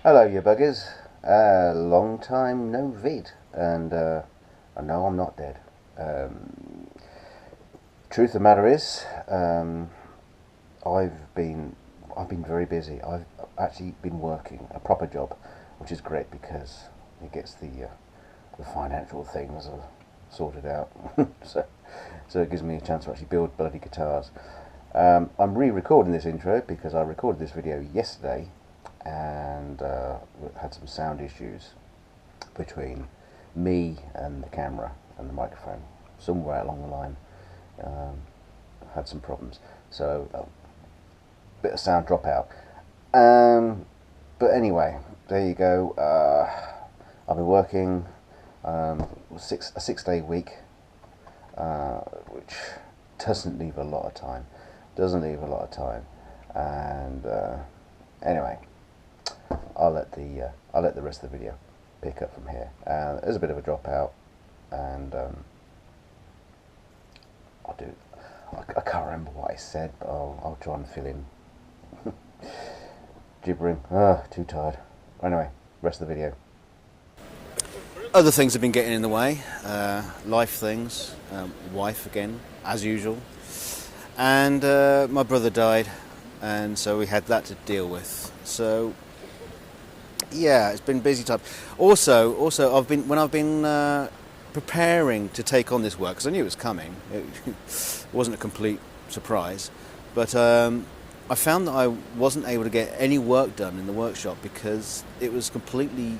Hello, you buggers. Long time no vid, and I know I'm not dead. Truth of the matter is, I've been I've been very busy. I've actually been working a proper job, which is great because it gets the financial things sorted out. so so it gives me a chance to actually build bloody guitars. I'm re-recording this intro because I recorded this video yesterday and had some sound issues between me and the camera and the microphone. Somewhere along the line, had some problems, so a bit of sound dropout. But anyway, there you go. I've been working a 6 day week, which doesn't leave a lot of time. And anyway, I'll let the rest of the video pick up from here. There's a bit of a dropout, and I can't remember what I said, but I'll try and fill in. Gibbering. Too tired. Anyway, rest of the video. Other things have been getting in the way, life things, wife again, as usual, and my brother died, and so we had that to deal with. So yeah, it's been busy time. Also, I've been preparing to take on this work, because I knew it was coming. It wasn't a complete surprise, but I found that I wasn't able to get any work done in the workshop because it was completely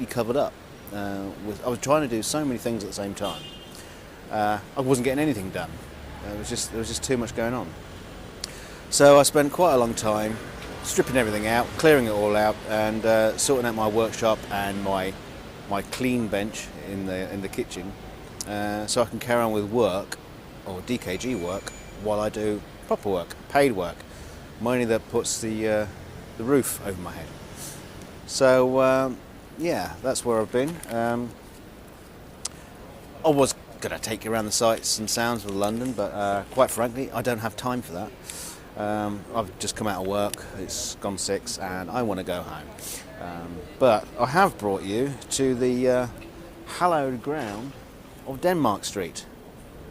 covered up. I was trying to do so many things at the same time. I wasn't getting anything done. There was just too much going on. So I spent quite a long time stripping everything out, clearing it all out, and sorting out my workshop and my clean bench in the kitchen, so I can carry on with work, or DKG work, while I do proper work, paid work, money that puts the roof over my head. So yeah, that's where I've been. I was going to take you around the sights and sounds of London, but quite frankly, I don't have time for that. I've just come out of work, it's gone 6, and I want to go home. But I have brought you to the hallowed ground of Denmark Street,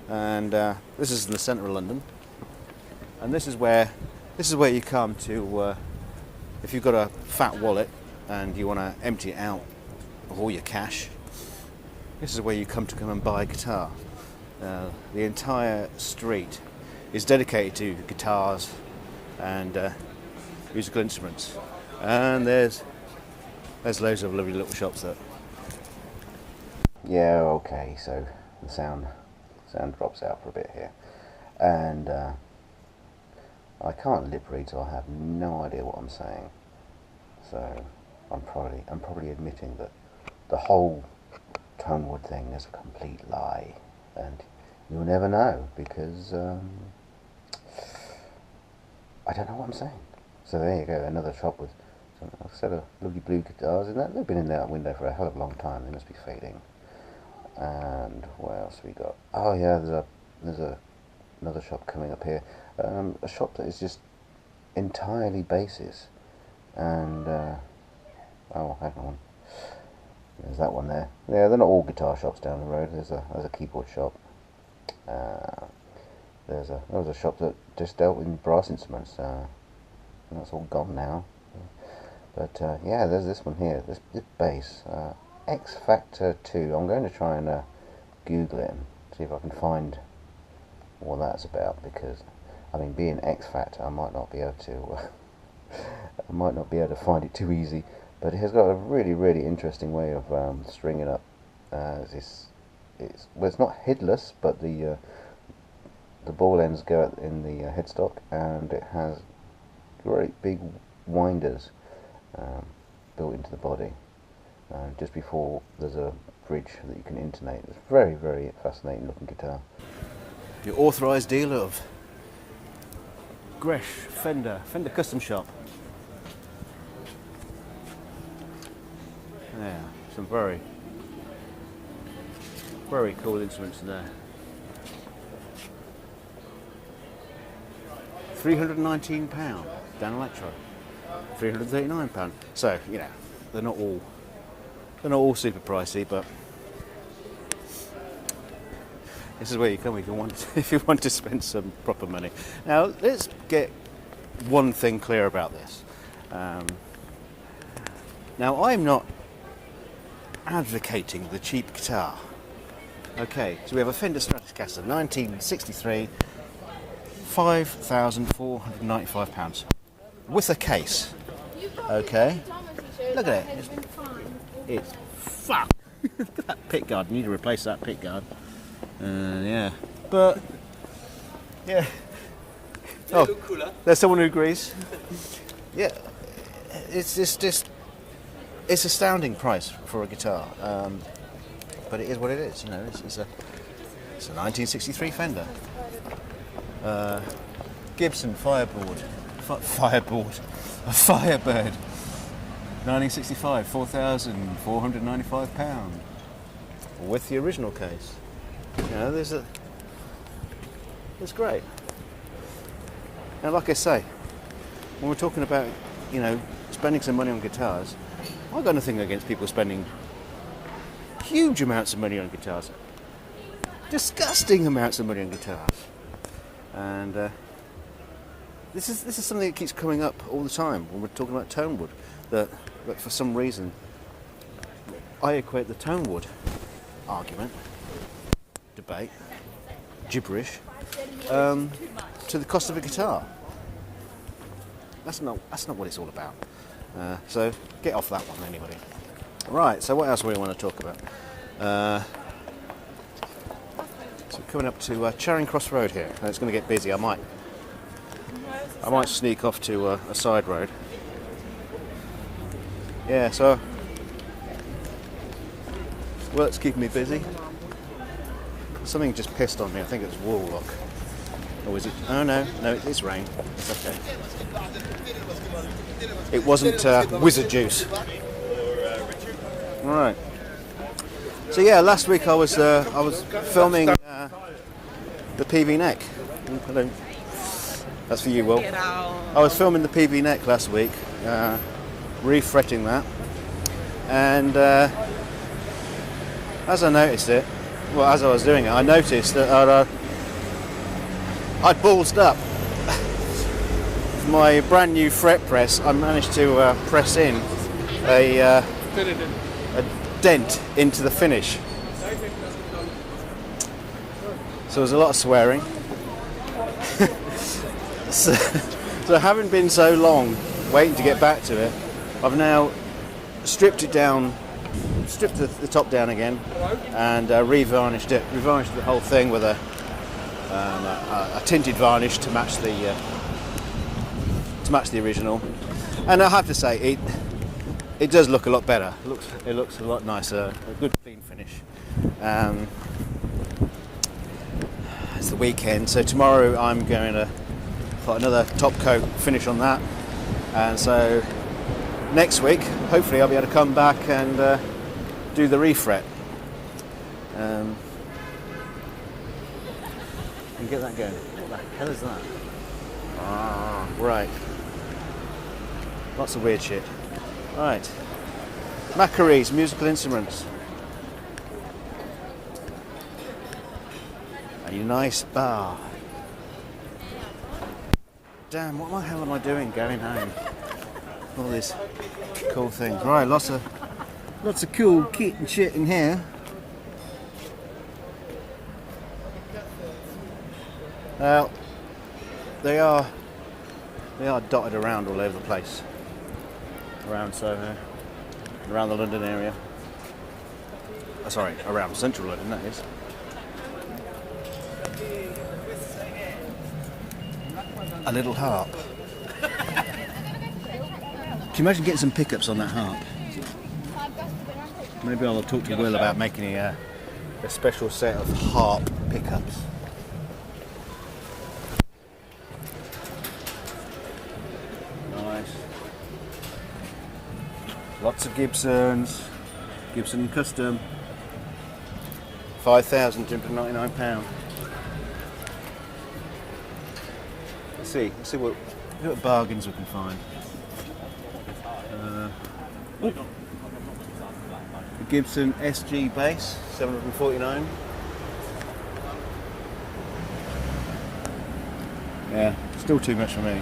and this is in the centre of London, and this is where you come to if you've got a fat wallet and you want to empty it out of all your cash. This is where you come and buy a guitar. The entire street is dedicated to guitars and musical instruments, and there's loads of lovely little shops there. Yeah, okay. So the sound drops out for a bit here, and I can't lip read, so I have no idea what I'm saying. So I'm probably admitting that the whole Tonewood thing is a complete lie, and you'll never know because I don't know what I'm saying. So there you go, another shop with a set of lovely blue guitars in that. They've been in that window for a hell of a long time. They must be fading. And what else we got? Oh yeah, there's another shop coming up here. A shop that is just entirely basses. And oh, hang on. There's that one there. Yeah, they're not all guitar shops down the road. There's a keyboard shop. There was a shop that just dealt in brass instruments. And that's all gone now. But yeah, there's this one here. This bass, X Factor 2. I'm going to try and Google it and see if I can find what that's about, because I mean, being X Factor, I might not be able to find it too easy. But it has got a really interesting way of stringing up. It's not headless, but the ball ends go out in the headstock, and it has great big winders built into the body. Just before there's a bridge that you can intonate. It's very fascinating looking guitar. Your authorised dealer of Gresh Fender Custom Shop. Yeah, some very cool instruments in there. £319 Dan Electro. £339. So, you know, they're not all super pricey, but this is where you come if you want if you want to spend some proper money. Now let's get one thing clear about this. Now I'm not advocating the cheap guitar. Okay, so we have a Fender Stratocaster 1963, £5,495 with a case. Okay, look at it. It's fuck. Look at that pick guard. I need to replace that pick guard. Yeah, but yeah. Oh, there's someone who agrees. Yeah, it's just it's astounding price for a guitar, but it is what it is. You know, it's a 1963 Fender, Gibson Firebird, a Firebird, 1965, £4,495 with the original case. You know, it's great. Now, like I say, when we're talking about, you know, spending some money on guitars, I've got nothing against people spending huge amounts of money on guitars, disgusting amounts of money on guitars, and this is something that keeps coming up all the time when we're talking about tone wood. That for some reason I equate the tone wood argument, debate, gibberish, to the cost of a guitar. That's not what it's all about. So get off that one, anybody. Right. So what else do we want to talk about? So we're coming up to Charing Cross Road here, and it's going to get busy. I might sneak off to a side road. Yeah. So work's keeping me busy. Something just pissed on me. I think it's wall lock. Or is it? Oh no, it's rain. It's okay. It wasn't wizard juice. Right. So yeah, last week I was filming the PV neck. Hello. That's for you, Will. I was filming the PV neck last week, refretting that, and as I noticed it, well, as I was doing it, I noticed that I'd ballsed up. My brand new fret press, I managed to press in a dent into the finish. So there's a lot of swearing. so having been so long waiting to get back to it, I've now stripped it down, stripped the top down again, and revarnished it. Revarnished the whole thing with a tinted varnish to match the original. And I have to say, it does look a lot better. It looks a lot nicer. A good clean finish. It's the weekend, so tomorrow I'm going to put another top coat finish on that, and so next week hopefully I'll be able to come back and do the refret and get that going. What the hell is that? Right, lots of weird shit. Right, Macquarie's musical instruments. A nice bar. Damn, what the hell am I doing going home? All these cool things. Right, lots of cool kit and shit in here. Now, they are dotted around all over the place. Around Soho, around the London area. Sorry, around central London, that is. A little harp. Can you imagine getting some pickups on that harp? Maybe I'll talk to Will about making a special set of harp pickups. Nice. Lots of Gibsons. Gibson Custom. £5,299. Let's see what bargains we can find. a Gibson SG bass, 749. Yeah, still too much for me.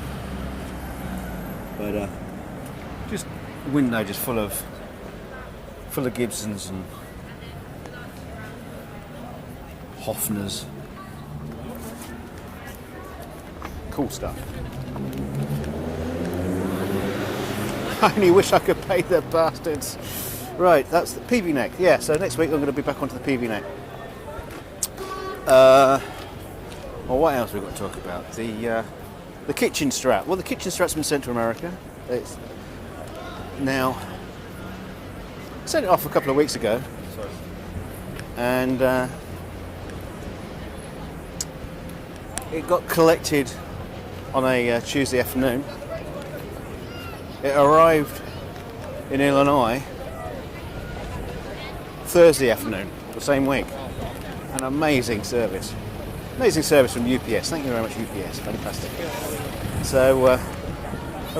But just a window just full of Gibsons and Hofners. Cool stuff. I only wish I could pay the bastards. Right, that's the PV neck. Yeah, so next week I'm going to be back onto the PV neck. Well, what else we've got to talk about? The kitchen Strat. Well, the kitchen Strat's been sent to America. It's now sent it off a couple of weeks ago, and it got collected on a Tuesday afternoon. It arrived in Illinois Thursday afternoon, the same week. An amazing service. Amazing service from UPS. Thank you very much, UPS. Fantastic. So, a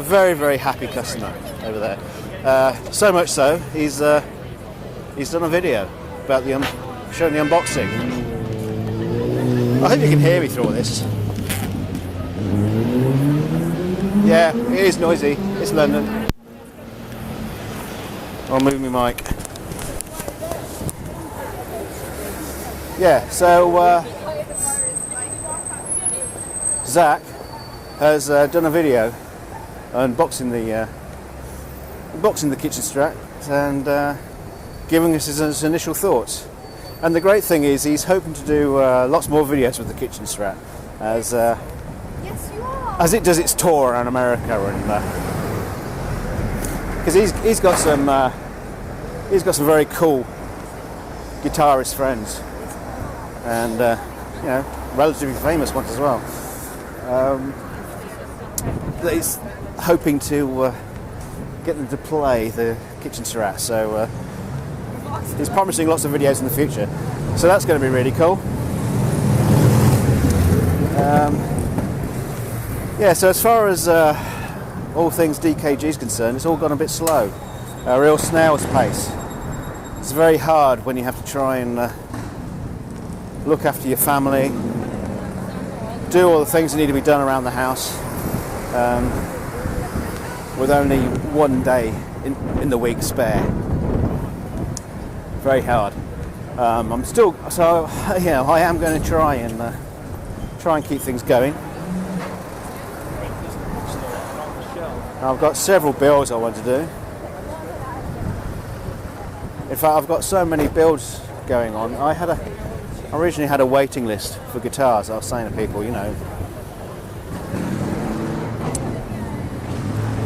very, very happy customer over there. So much so, he's done a video about showing the unboxing. I hope you can hear me through all this. Yeah, it is noisy. It's London. I'll move my mic. Yeah, so Zach has done a video unboxing the kitchen Strat and giving us his initial thoughts. And the great thing is he's hoping to do lots more videos with the kitchen Strat as it does its tour around America, and because he's got some very cool guitarist friends, and you know, relatively famous ones as well. That he's hoping to get them to play the kitchen Strat. So he's promising lots of videos in the future. So that's going to be really cool. Yeah, so as far as all things DKG is concerned, it's all gone a bit slow. A real snail's pace. It's very hard when you have to try and look after your family, do all the things that need to be done around the house, with only one day in the week spare. Very hard. I'm still, so you know, I am going to try and keep things going. I've got several builds I want to do. In fact, I've got so many builds going on. I originally had a waiting list for guitars. I was saying to people, you know,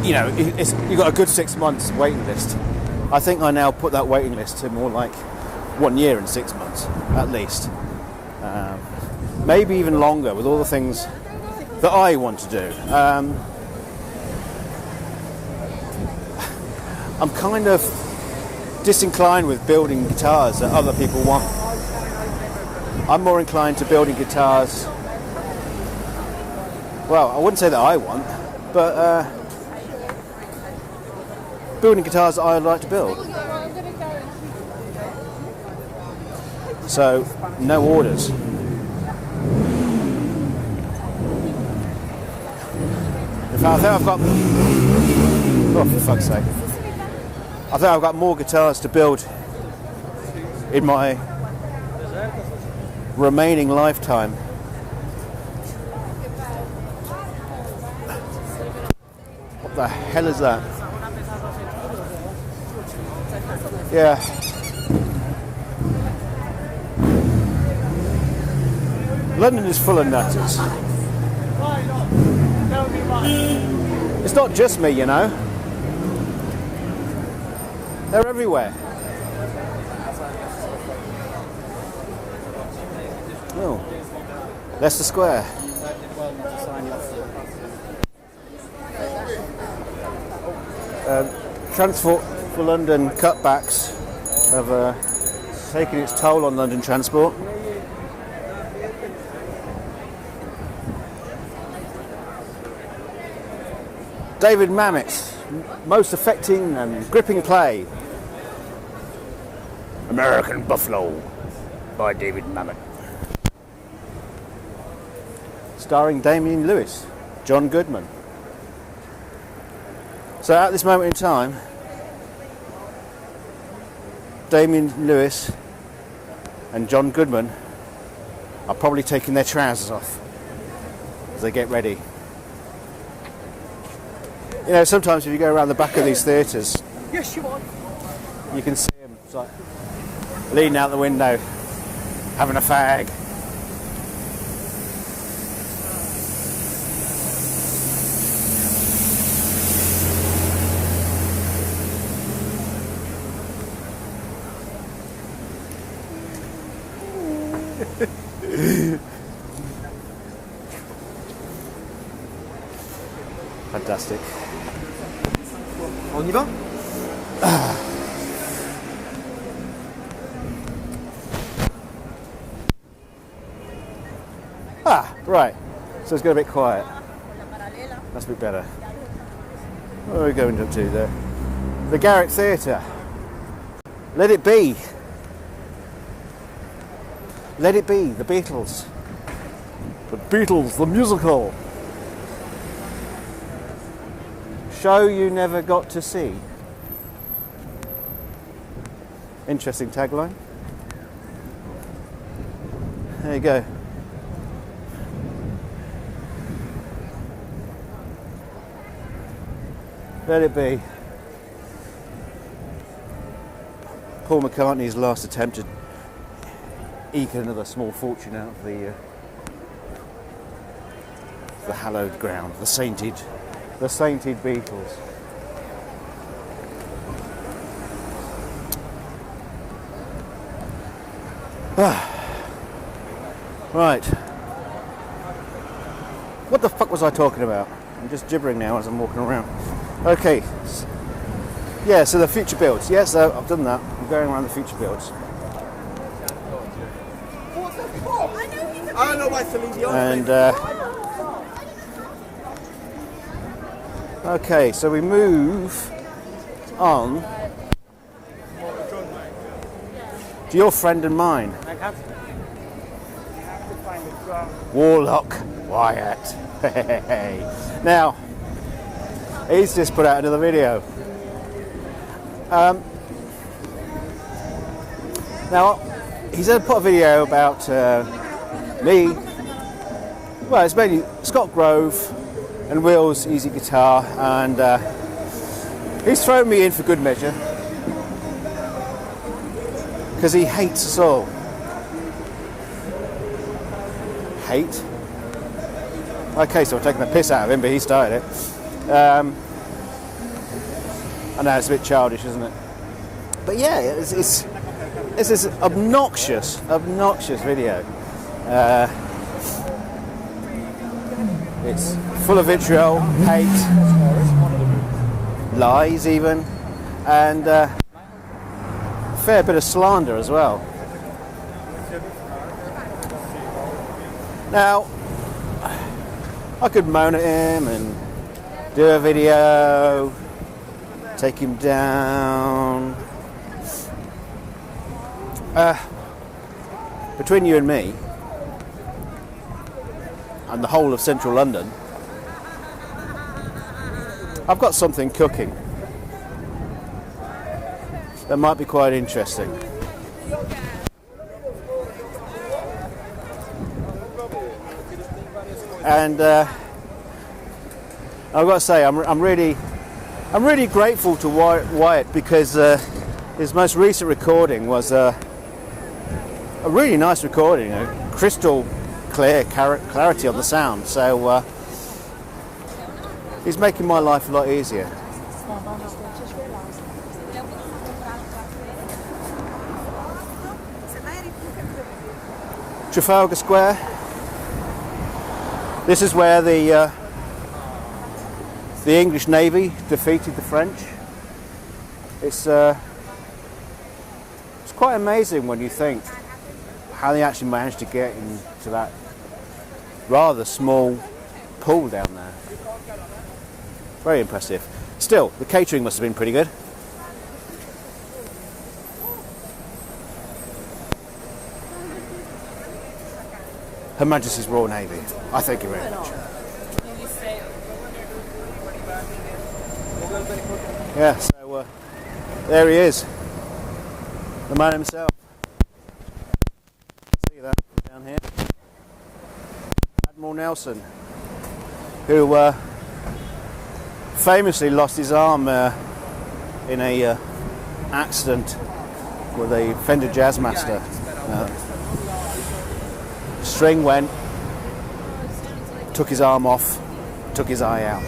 you've got a good 6 months waiting list. I think I now put that waiting list to more like 1 year and 6 months, at least. Maybe even longer with all the things that I want to do. I'm kind of disinclined with building guitars that other people want. I'm more inclined to building guitars, well, I wouldn't say that I want, but building guitars that I'd like to build. So, no orders. In fact, I think I've got... Oh, for fuck's sake. I think I've got more guitars to build in my remaining lifetime. What the hell is that? Yeah. London is full of nutters. It's not just me, you know. They're everywhere. Oh, Leicester Square. Transport for London cutbacks have taken its toll on London transport. David Mamet's most affecting and gripping play. American Buffalo by David Mamet. Starring Damian Lewis, John Goodman. So at this moment in time, Damian Lewis and John Goodman are probably taking their trousers off as they get ready. You know, sometimes if you go around the back of these theatres, Yes, you are. you can see them like leaning out the window, having a fag. Fantastic. On y va? Right. So it's got a bit quiet. That's a bit better. What are we going up to there? The Garrick Theatre. Let It Be. Let It Be, the Beatles. The Beatles, the musical. Show you never got to see. Interesting tagline. There you go. Let It Be. Paul McCartney's last attempt to eke another small fortune out of the hallowed ground, the sainted Beatles. Right. What the fuck was I talking about? I'm just gibbering now as I'm walking around. Okay. Yeah, so the future builds. Yes, I've done that. I'm going around the future builds. I don't know why to leave the And okay, so we move on to your friend and mine, Warlock Wyatt. Now, he's just put out another video. Now, he's put a video about me. Well, it's mainly Scott Grove and Will's easy guitar, and he's thrown me in for good measure because he hates us all. Hate? Okay, so I'm taking the piss out of him, but he started it. I know it's a bit childish, isn't it? But yeah, it's this obnoxious video. It's full of vitriol, hate, lies even, and a fair bit of slander as well. Now, I could moan at him and do a video, take him down. Between you and me, and the whole of central London, I've got something cooking that might be quite interesting. And I've got to say, I'm really grateful to Wyatt because his most recent recording was a really nice recording, a crystal clear clarity on the sound. So he's making my life a lot easier. Trafalgar Square. This is where the English Navy defeated the French. It's quite amazing when you think how they actually managed to get into that rather small pool down there. Very impressive. Still, the catering must have been pretty good. Her Majesty's Royal Navy. I thank you very much. Yeah, so there he is, the man himself. See that down here? Admiral Nelson, who famously lost his arm in a accident with a Fender Jazzmaster. String went, took his arm off, took his eye out.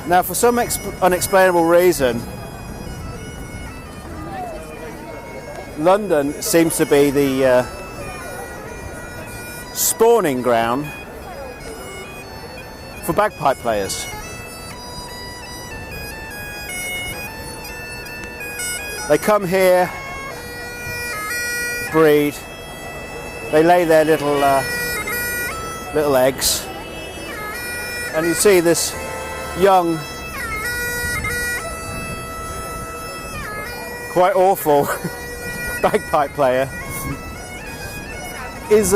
Now, for some unexplainable reason, London seems to be the spawning ground for bagpipe players. They come here, breed, they lay their little eggs, and you see this young, quite awful bagpipe player is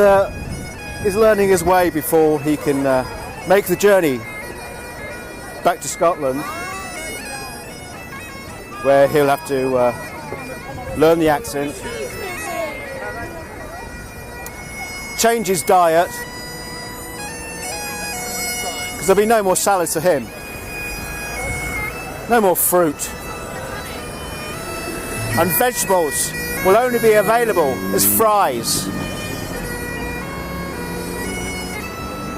learning his way before he can make the journey back to Scotland, where he'll have to learn the accent, change his diet, because there'll be no more salads for him. No more fruit. And vegetables will only be available as fries.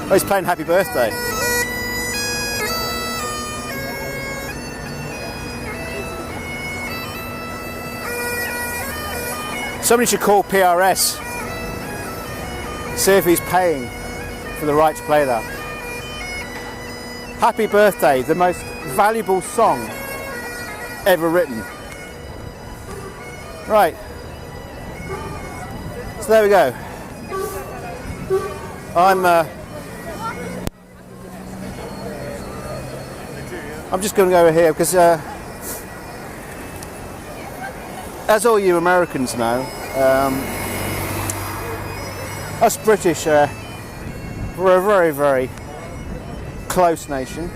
Oh, he's playing Happy Birthday. Somebody should call PRS. See if he's paying for the right to play that. Happy Birthday, the most valuable song ever written. Right, so there we go. I'm just going to go over here because as all you Americans know, us British we're a very, very close nation.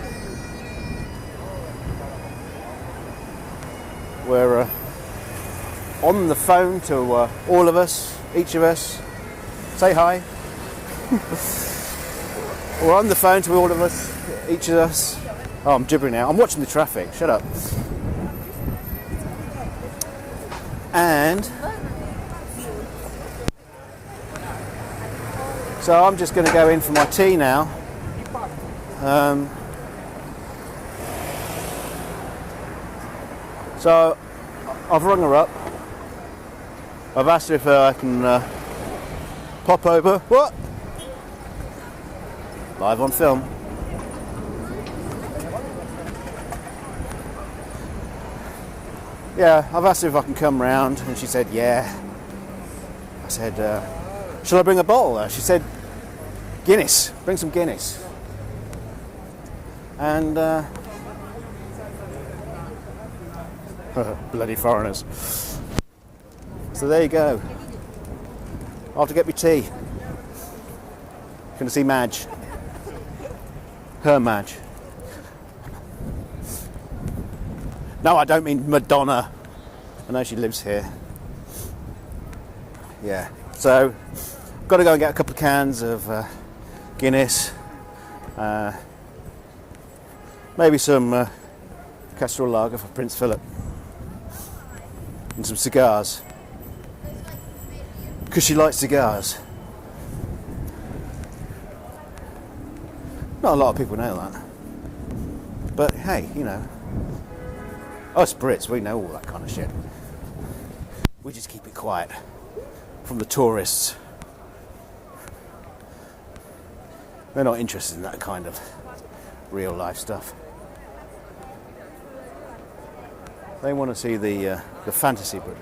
We're on the phone to all of us, each of us. Say hi. We're on the phone to all of us, each of us. Oh, I'm gibbering now. I'm watching the traffic. Shut up. And so I'm just going to go in for my tea now. So I've rung her up. I've asked her if I can pop over. What? Live on film. Yeah, I've asked her if I can come round, and she said yeah. I said, shall I bring a bottle? She said, Guinness. Bring some Guinness. And bloody foreigners. So there you go. I'll have to get me tea. Gonna see Madge. Her Madge. No, I don't mean Madonna. I know she lives here. Yeah. So, got to go and get a couple of cans of Guinness. Maybe some Castrol Lager for Prince Philip. And some cigars. Because she likes cigars. Not a lot of people know that. But hey, you know, us Brits, we know all that kind of shit. We just keep it quiet from the tourists. They're not interested in that kind of real life stuff. They want to see the fantasy, but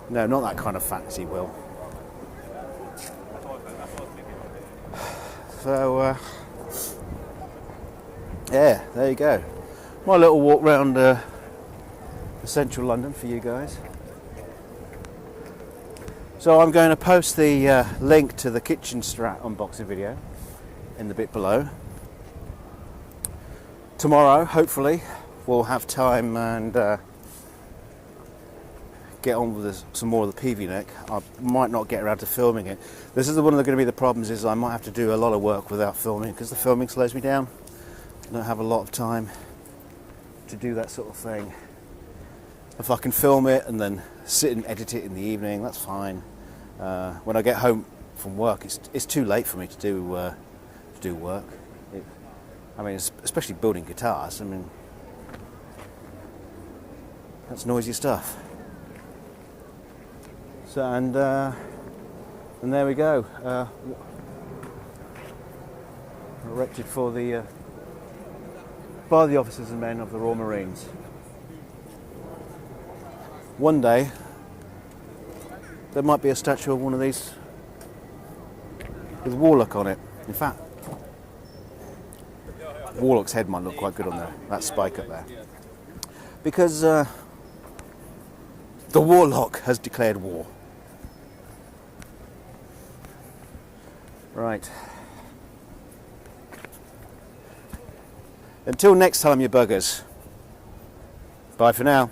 no, not that kind of fantasy, Will. So, yeah, there you go. my little walk round central London for you guys. So I'm going to post the link to the kitchen Strat unboxing video in the bit below. Tomorrow, hopefully, we'll have time and get on with some more of the PV neck. I might not get around to filming it. This is one of the going to be the problems, is I might have to do a lot of work without filming because the filming slows me down. I don't have a lot of time to do that sort of thing. If I can film it and then sit and edit it in the evening, that's fine. When I get home from work, it's too late for me to do work. I mean, especially building guitars. I mean, that's noisy stuff. So and there we go. Erected for the by the officers and men of the Royal Marines. One day there might be a statue of one of these with Warlock on it. In fact, Warlock's head might look quite good on there, that spike up there. Because the Warlock has declared war. Right. Until next time, you buggers. Bye for now.